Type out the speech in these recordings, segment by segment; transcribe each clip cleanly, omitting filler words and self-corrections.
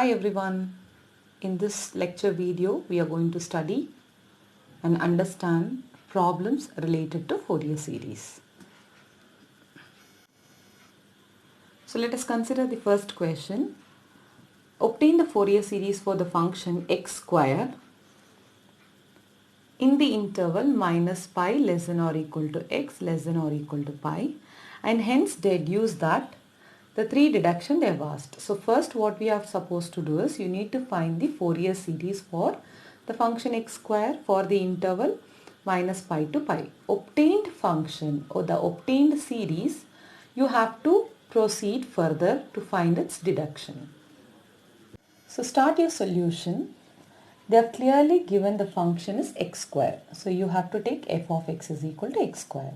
Hi everyone. In this lecture video, we are going to study and understand problems related to Fourier series. So let us consider the first question. Obtain the Fourier series for the function x square in the interval minus pi less than or equal to x less than or equal to pi, and hence deduce that the three deduction they have asked. So first what we are supposed to do is you need to find the Fourier series for the function x square for the interval minus pi to pi. Obtained function or the obtained series, you have to proceed further to find its deduction. So start your solution. They have clearly given the function is x square. So you have to take f of x is equal to x square.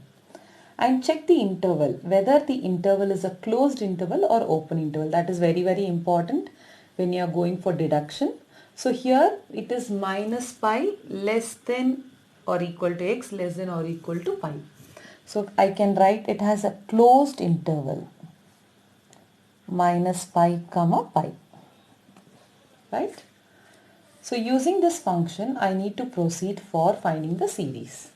And check the interval, whether the interval is a closed interval or open interval. That is very, very important when you are going for deduction. So here it is minus pi less than or equal to x less than or equal to pi. So I can write it has a closed interval minus pi comma pi. Right? So using this function, I need to proceed for finding the series.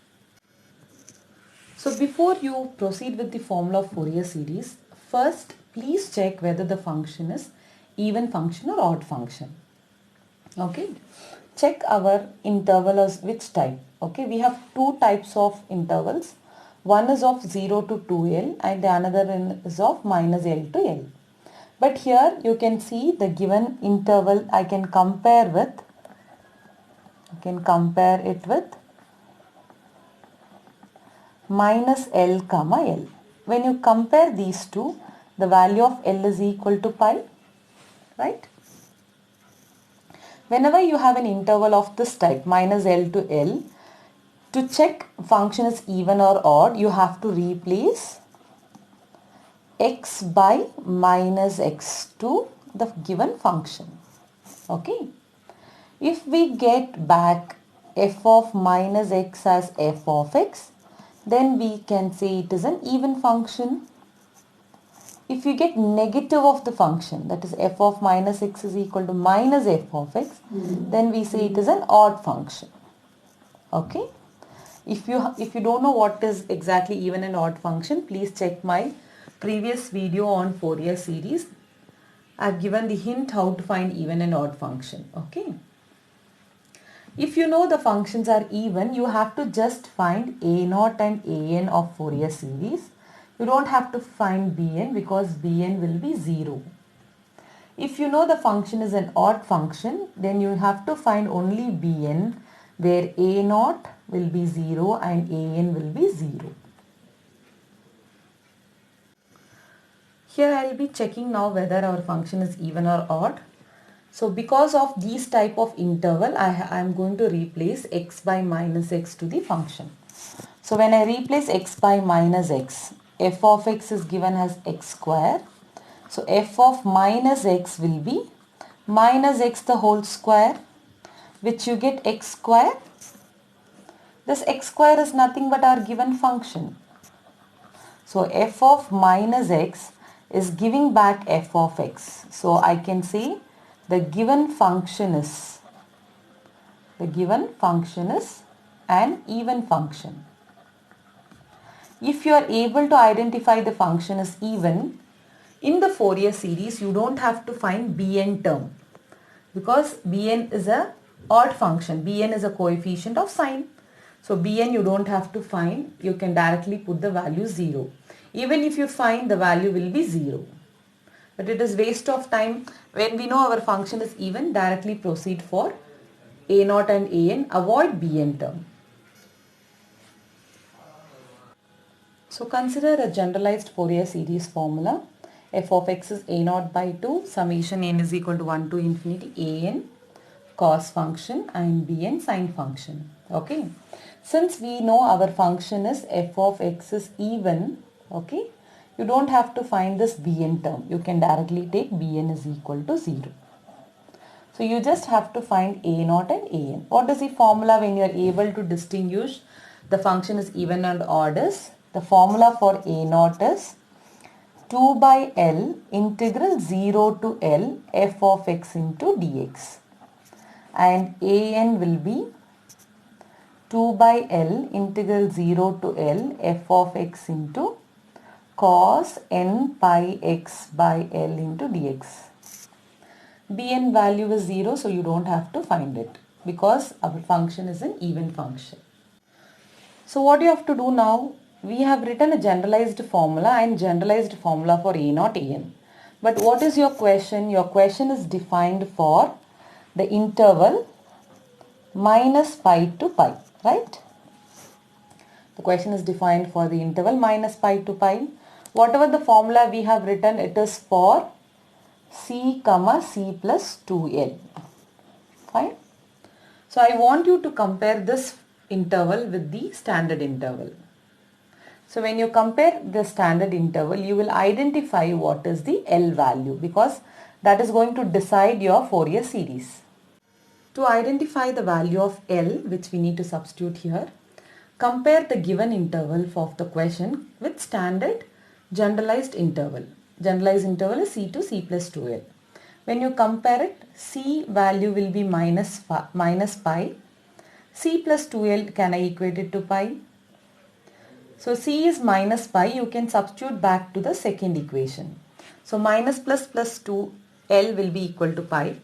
So before you proceed with the formula of Fourier series, first please check whether the function is even function or odd function. Okay. Check our interval as which type. Okay. We have two types of intervals. One is of 0 to 2L and the another is of minus L to L. But here you can see the given interval I can compare it with minus L comma L. When you compare these two, the value of L is equal to pi, right? Whenever you have an interval of this type, minus L to L, to check function is even or odd, you have to replace x by minus x to the given function. Okay. If we get back f of minus x as f of x, then we can say it is an even function. If you get negative of the function, that is f of minus x is equal to minus f of x, then we say it is an odd function. Okay. If you don't know what is exactly even and odd function, please check my previous video on Fourier series. I have given the hint how to find even and odd function. Okay. If you know the functions are even, you have to just find a0 and an of Fourier series. You don't have to find bn because bn will be 0. If you know the function is an odd function, then you have to find only bn where a0 will be 0 and an will be 0. Here I will be checking now whether our function is even or odd. So because of these type of interval, I am going to replace x by minus x to the function. So when I replace x by minus x, f of x is given as x square. So f of minus x will be minus x the whole square, which you get x square. This x square is nothing but our given function. So f of minus x is giving back f of x. So I can say the given function is an even function. If you are able to identify the function as even, in the Fourier series you don't have to find bn term because bn is a odd function. Bn is a coefficient of sign. So bn you don't have to find, you can directly put the value 0. Even if you find, the value will be 0. But it is waste of time. When we know our function is even, directly proceed for a0 and an, avoid bn term. So consider a generalized Fourier series formula. F of x is a0 by 2, summation n is equal to 1 to infinity an cos function and bn sine function. Okay. Since we know our function is f of x is even, okay, you don't have to find this bn term. You can directly take bn is equal to 0. So you just have to find a0 and an. What is the formula when you are able to distinguish the function is even and odd is? The formula for a0 is 2 by L integral 0 to L f of x into dx, and an will be 2 by L integral 0 to L f of x into cos n pi x by L into dx. Bn value is 0, so you don't have to find it because our function is an even function. So what you have to do now, we have written a generalized formula and generalized formula for a naught an. But what is your question? Your question is defined for the interval minus pi to pi, right? The question is defined for the interval minus pi to pi. Whatever the formula we have written, it is for c comma c plus 2l. Fine. So I want you to compare this interval with the standard interval. So when you compare the standard interval, you will identify what is the L value because that is going to decide your Fourier series. To identify the value of L, which we need to substitute here, compare the given interval of the question with standard generalized interval. Generalized interval is c to c plus 2l. When you compare it, c value will be minus pi. C plus 2l, can I equate it to pi? So c is minus pi, you can substitute back to the second equation. So minus plus 2l will be equal to pi.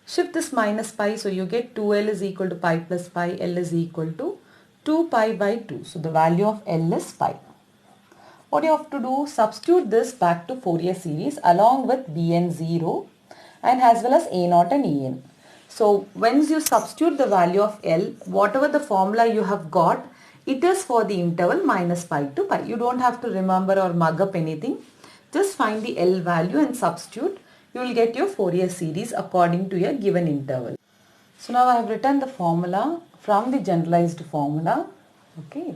Shift this minus pi, so you get 2l is equal to pi plus pi, L is equal to 2 pi by 2. So the value of L is pi. What you have to do, substitute this back to Fourier series along with Bn0 and as well as A0 and An. So once you substitute the value of L, whatever the formula you have got, it is for the interval minus pi to pi. You don't have to remember or mug up anything. Just find the L value and substitute. You will get your Fourier series according to your given interval. So now I have written the formula from the generalized formula, okay,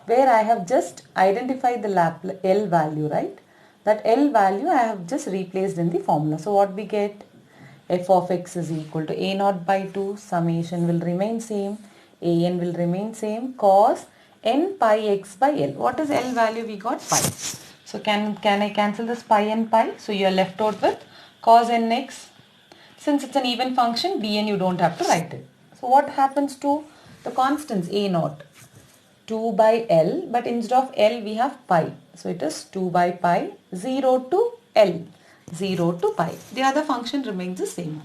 where I have just identified the L value, right? That L value I have just replaced in the formula. So what we get? F of x is equal to a0 by 2, summation will remain same, an will remain same, cos n pi x by L. What is L value? We got pi. So can I cancel this pi and pi? So you are left out with cos nx. Since it's an even function, bn you don't have to write it. So what happens to the constants a0? 2 by L, but instead of L we have pi. So it is 2 by pi, 0 to L, 0 to pi. The other function remains the same.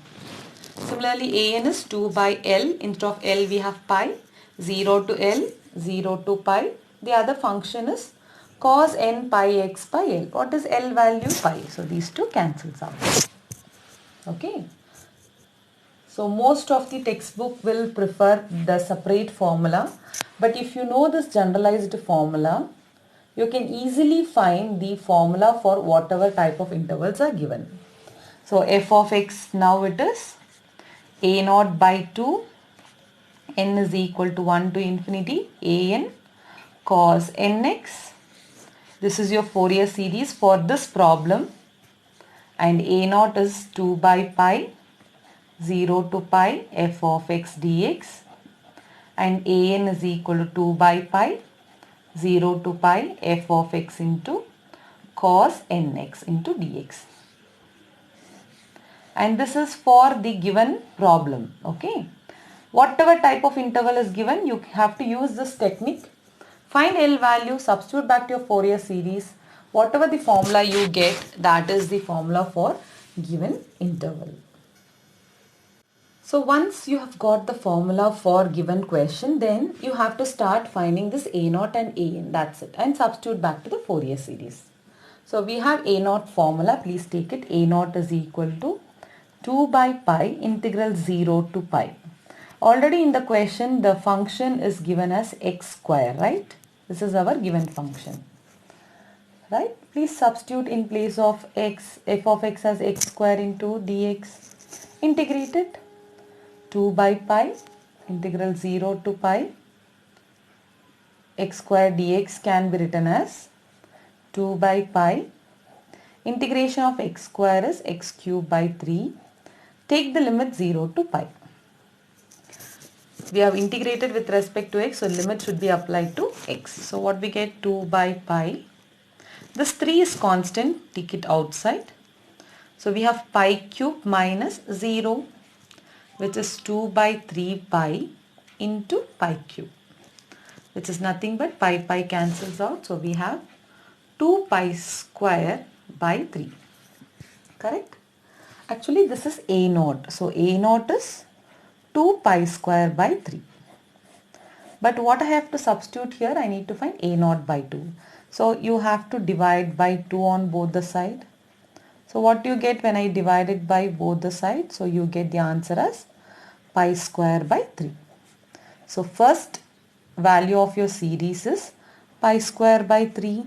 Similarly, an is 2 by L, instead of L we have pi, 0 to L, 0 to pi. The other function is cos n pi x by L. What is L value? Pi. So these two cancels out. Okay. So most of the textbook will prefer the separate formula, but if you know this generalized formula, you can easily find the formula for whatever type of intervals are given. So f of x, now it is a0 by 2, n is equal to 1 to infinity, an cos nx. This is your Fourier series for this problem, and a0 is 2 by pi, 0 to pi f of x dx, and an is equal to 2 by pi, 0 to pi f of x into cos nx into dx. And this is for the given problem, okay. Whatever type of interval is given, you have to use this technique. Find L value, substitute back to your Fourier series. Whatever the formula you get, that is the formula for given interval. So once you have got the formula for given question, then you have to start finding this a0 and an, that's it, and substitute back to the Fourier series. So we have a0 formula, please take it. A0 is equal to 2 by pi integral 0 to pi. Already in the question the function is given as x square, right? This is our given function, right? Please substitute in place of x, f of x as x square into dx. Integrate it. 2 by pi integral 0 to pi x square dx can be written as 2 by pi. Integration of x square is x cube by 3. Take the limit 0 to pi. We have integrated with respect to x, so limit should be applied to x. So what we get? 2 by pi. This 3 is constant, take it outside. So we have pi cube minus 0, which is 2 by 3 pi into pi cube, which is nothing but pi cancels out. So we have 2 pi square by 3. Correct? Actually this is a naught. So a naught is 2 pi square by 3. But what I have to substitute here, I need to find a naught by 2. So you have to divide by 2 on both the side. So what you get when I divide it by both the sides? So you get the answer as pi square by 3. So first value of your series is pi square by 3.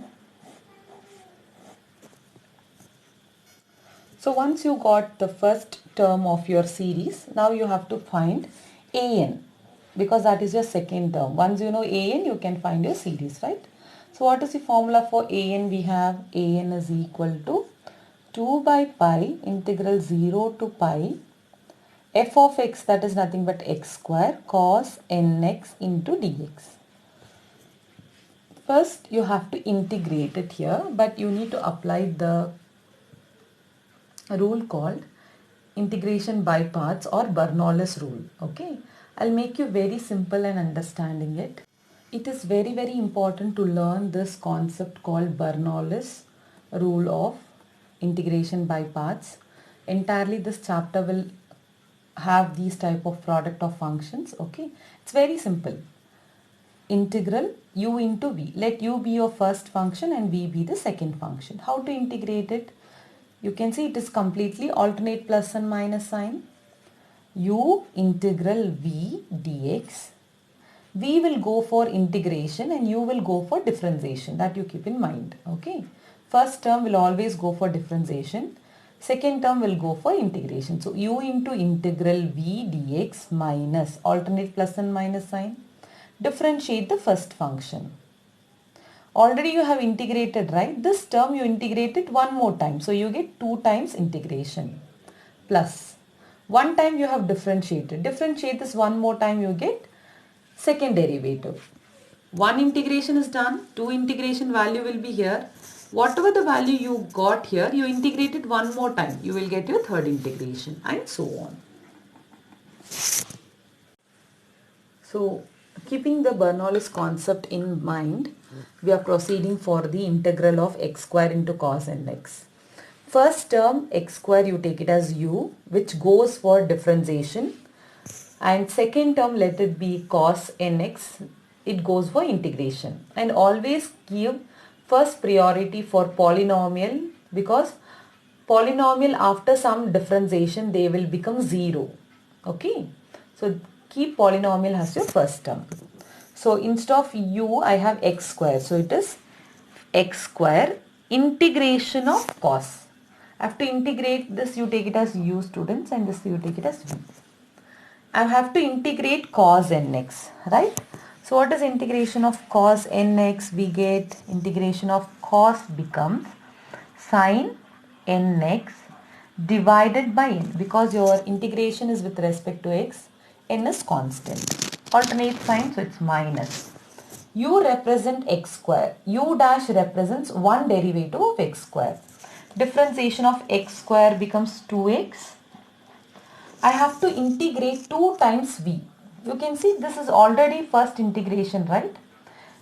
So once you got the first term of your series, now you have to find an, because that is your second term. Once you know an, you can find your series, right? So what is the formula for an? We have an is equal to 2 by pi integral 0 to pi f of x, that is nothing but x square, cos nx into dx. First you have to integrate it here, but you need to apply the rule called integration by parts or Bernoulli's rule. Okay, I'll make you very simple and understanding it. It is very important to learn this concept called Bernoulli's rule of integration by parts. Entirely this chapter will have these type of product of functions. Okay, it's very simple. Integral u into v. Let u be your first function and v be the second function. How to integrate it? You can see it is completely alternate plus and minus sign. U integral v dx. V will go for integration and u will go for differentiation. That you keep in mind. Okay. First term will always go for differentiation. Second term will go for integration. So u into integral v dx minus alternate plus and minus sign. Differentiate the first function. Already you have integrated, right? This term you integrated one more time. So you get 2 times integration. Plus, one time you have differentiated. Differentiate this one more time, you get second derivative. One integration is done. 2 integration value will be here. Whatever the value you got here, you integrated one more time. You will get your third integration and so on. So, keeping the Bernoulli's concept in mind, we are proceeding for the integral of x square into cos nx. First term x square you take it as u, which goes for differentiation, and second term let it be cos nx, it goes for integration. And always give first priority for polynomial, because polynomial after some differentiation they will become 0. Okay, so keep polynomial as your first term. So instead of u I have x square, so it is x square integration of cos. I have to integrate this, you take it as u students, and this you take it as v. I have to integrate cos nx, right? So what is integration of cos nx? We get integration of cos becomes sin nx divided by n, because your integration is with respect to x, n is constant. Alternate sign, so it's minus. U represent x square. U dash represents one derivative of x square. Differentiation of x square becomes 2x. I have to integrate 2 times v. You can see this is already first integration, right?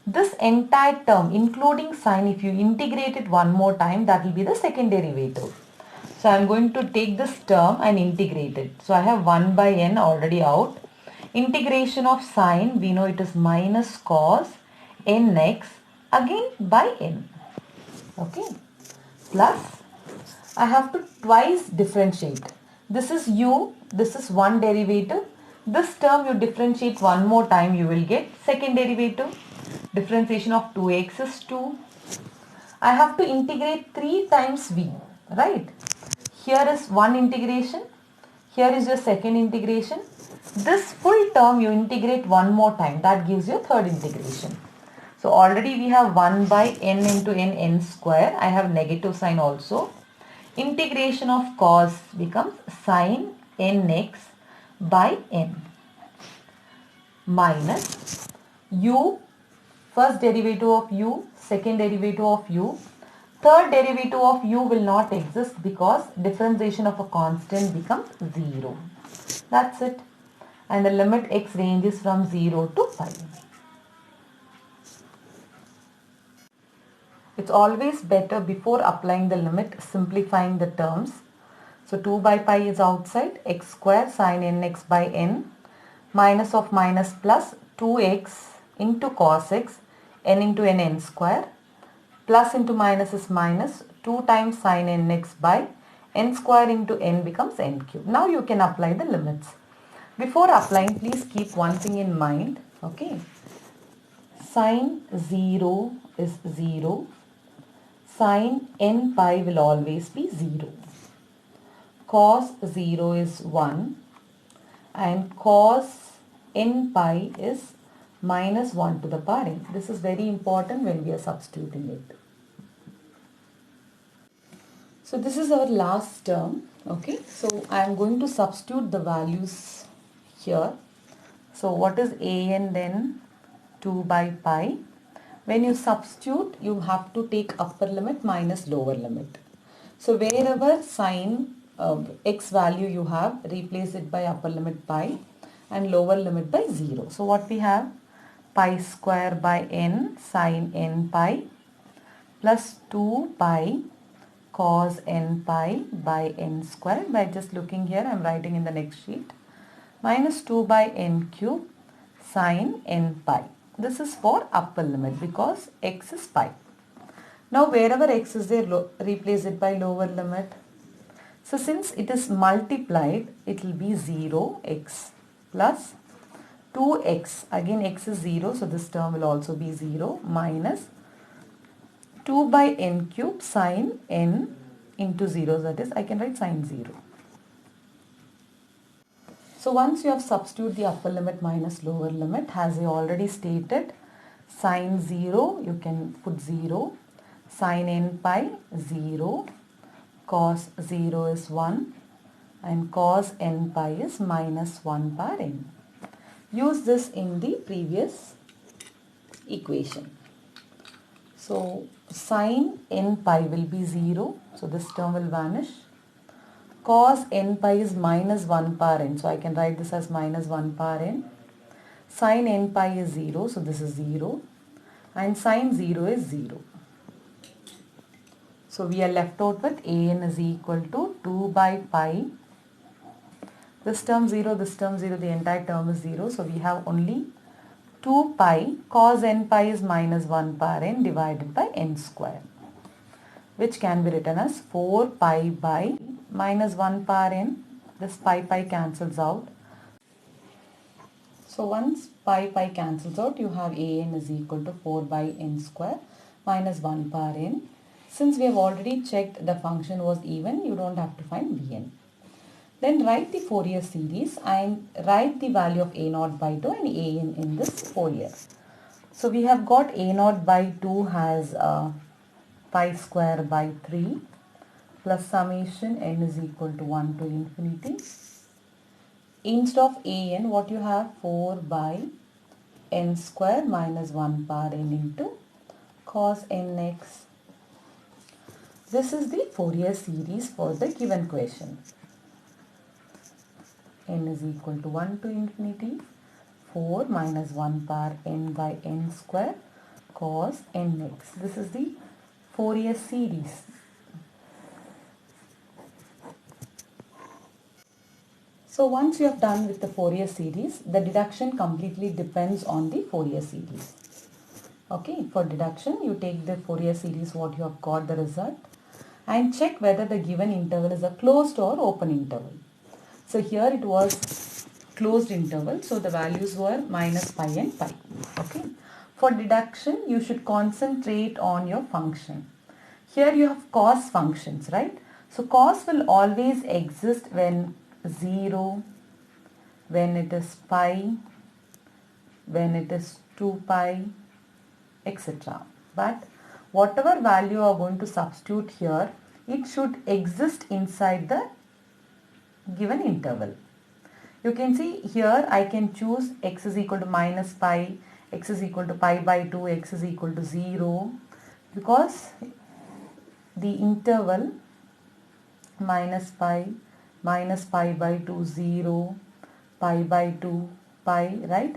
This entire term including sign, if you integrate it one more time, that will be the second derivative. So I am going to take this term and integrate it. So I have 1 by n already out. Integration of sine, we know it is minus cos nx again by n. Okay. Plus, I have to twice differentiate. This is u, this is one derivative. This term you differentiate one more time, you will get second derivative. Differentiation of 2x is 2. I have to integrate 3 times v, right? Here is one integration. Here is your second integration. This full term you integrate one more time. That gives you third integration. So already we have 1 by n into n square. I have negative sign also. Integration of cos becomes sin nx by n minus u, first derivative of u, second derivative of u. Third derivative of u will not exist because differentiation of a constant becomes 0. That's it. And the limit x ranges from 0 to pi. It's always better before applying the limit simplifying the terms. So 2 by pi is outside, x square sin nx by n, minus of minus plus 2x into cos x, n into n square, plus into minus is minus, 2 times sin nx by n square into n becomes n cube. Now you can apply the limits. Before applying, please keep one thing in mind, okay. Sin 0 is 0. Sin n pi will always be 0. Cos 0 is 1 and cos n pi is minus 1 to the power n. This is very important when we are substituting it. So this is our last term, okay. So I am going to substitute the values here. So what is an then? 2 by pi. When you substitute, you have to take upper limit minus lower limit. So wherever sin x value you have, replace it by upper limit pi and lower limit by 0. So what we have? Pi square by n sin n pi plus 2 pi cos n pi by n square. By just looking here, I am writing in the next sheet. Minus 2 by n cube sin n pi. This is for upper limit because x is pi. Now wherever x is there, replace it by lower limit. So since it is multiplied, it will be 0x plus 2x. Again x is 0, so this term will also be 0 minus 2 by n cube sin n into 0, that is I can write sin 0. So once you have substituted the upper limit minus lower limit, as I already stated, sin 0 you can put 0, sin n pi 0, cos 0 is 1 and cos n pi is minus 1 power n. Use this in the previous equation. So sin n pi will be 0, so this term will vanish. Cos n pi is minus 1 power n, so I can write this as minus 1 power n. Sin n pi is 0, so this is 0 and sin 0 is 0. So we are left out with an is equal to 2 by pi. This term 0, this term 0, the entire term is 0. So we have only 2 pi cos n pi is minus 1 power n divided by n square, which can be written as 4 pi by minus 1 power n. This pi cancels out. So once pi cancels out, you have an is equal to 4 by n square minus 1 power n. Since we have already checked the function was even, you don't have to find Bn. Then write the Fourier series and write the value of a0 by 2 and an in this Fourier. So we have got a0 by 2 has pi square by 3 plus summation n is equal to 1 to infinity. Instead of an, what you have? 4 by n square minus 1 power n into cos nx. This is the Fourier series for the given question. N is equal to 1 to infinity, 4 minus 1 power n by n square cos nx. This is the Fourier series. So once you have done with the Fourier series, the deduction completely depends on the Fourier series. Okay, for deduction, you take the Fourier series, what you have got the result, and check whether the given interval is a closed or open interval. So here it was closed interval, so the values were minus pi and pi. Okay. For deduction, you should concentrate on your function. Here you have cos functions, right? So cos will always exist when 0, when it is pi, when it is 2 pi, etc. But whatever value you are going to substitute here, it should exist inside the given interval. You can see here I can choose x is equal to minus pi, x is equal to pi by 2, x is equal to 0, because the interval minus pi by 2, 0, pi by 2, pi, right?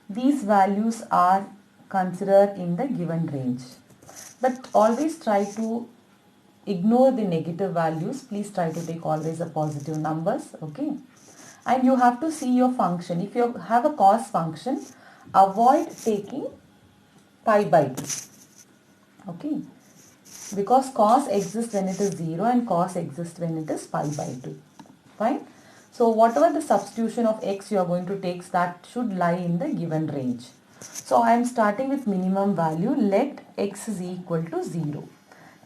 These values are considered in the given range. But always try to ignore the negative values. Please try to take always a positive numbers, okay? And you have to see your function. If you have a cos function, avoid taking pi by 2, okay? Because cos exists when it is 0 and cos exists when it is pi by 2. Fine. So whatever the substitution of x you are going to take, that should lie in the given range. So I am starting with minimum value. Let x is equal to 0.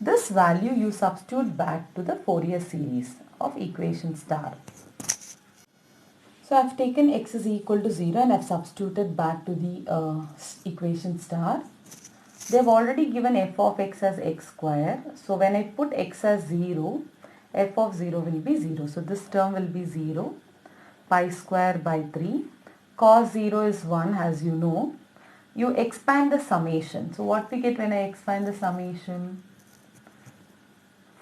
This value you substitute back to the Fourier series of equation star. So I have taken x is equal to 0 and I have substituted back to the equation star. They have already given f of x as x square. So when I put x as 0, f of 0 will be 0. So this term will be 0. Pi square by 3. Cos 0 is 1, as you know. You expand the summation. So what we get when I expand the summation?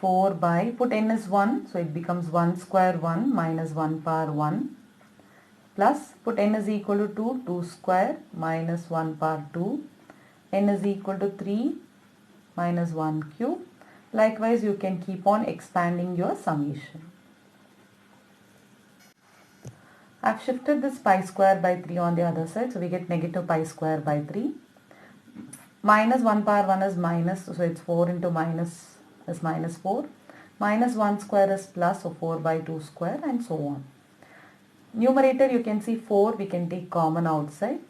4 by, put n as 1. So it becomes 1 square 1 minus 1 power 1. Plus put n is equal to 2. 2 square minus 1 power 2. N is equal to 3 minus 1 cube. Likewise, you can keep on expanding your summation. I have shifted this pi square by 3 on the other side. So we get negative pi square by 3. Minus 1 power 1 is minus. So it's 4 into minus is minus 4. Minus 1 square is plus. So 4 by 2 square and so on. Numerator you can see 4. We can take common outside.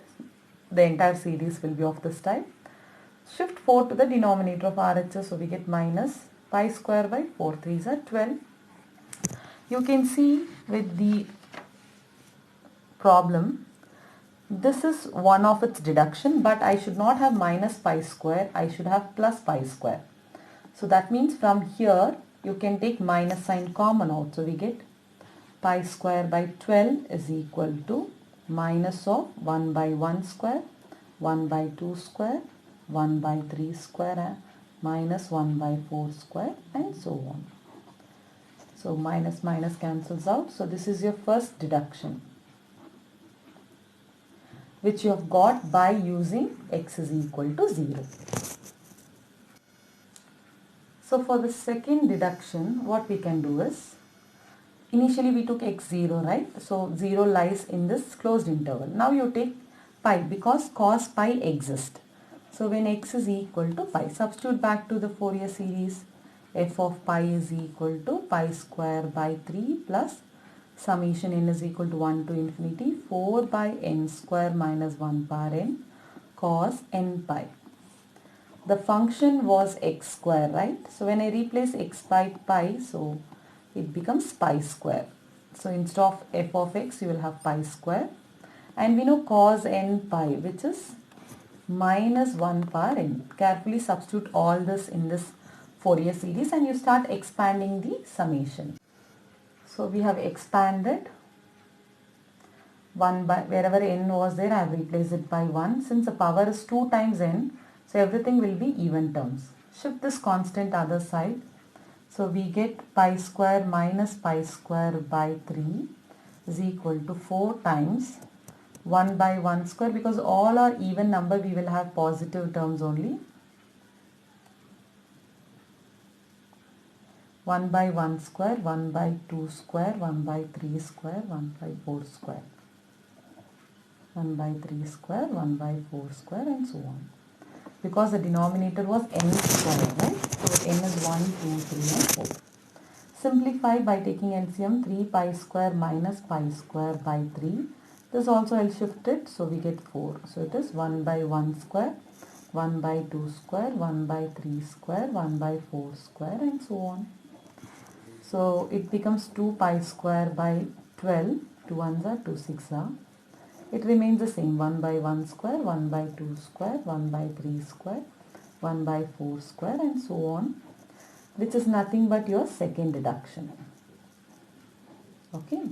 The entire series will be of this type. Shift 4 to the denominator of RHS, so we get minus pi square by 4 3s are 12. You can see with the problem, this is one of its deduction, but I should not have minus pi square, I should have plus pi square. So that means from here you can take minus sign common out. So we get pi square by 12 is equal to minus of 1 by 1 square, 1 by 2 square, 1 by 3 square, minus 1 by 4 square and so on. So minus minus cancels out. So this is your first deduction, which you have got by using x is equal to 0. So for the second deduction, what we can do is, initially we took x0, right? So 0 lies in this closed interval. Now you take pi because cos pi exists. So when x is equal to pi, substitute back to the Fourier series. F of pi is equal to pi square by 3 plus summation n is equal to 1 to infinity 4 by n square minus 1 power n cos n pi. The function was x square, right? So when I replace x by pi, so it becomes pi square. So instead of f of x, you will have pi square. And we know cos n pi, which is minus 1 power n. Carefully substitute all this in this Fourier series and you start expanding the summation. So we have expanded 1 by, wherever n was there, I have replaced it by 1. Since the power is 2 times n, so everything will be even terms. Shift this constant other side. So we get pi square minus pi square by 3 is equal to 4 times 1 by 1 square, because all are even number we will have positive terms only. 1 by 1 square, 1 by 2 square, 1 by 3 square, 1 by 4 square. 1 by 3 square, 1 by 4 square and so on. Because the denominator was n square, right? So n is 1, 2, 3 and 4. Simplify by taking LCM. 3 pi square minus pi square by 3. This also I'll shift it, so we get 4. So it is 1 by 1 square, 1 by 2 square, 1 by 3 square, 1 by 4 square and so on. So it becomes 2 pi square by 12. 2 ones are 2 6 are. It remains the same, 1 by 1 square, 1 by 2 square, 1 by 3 square, 1 by 4 square and so on, which is nothing but your second deduction. Okay.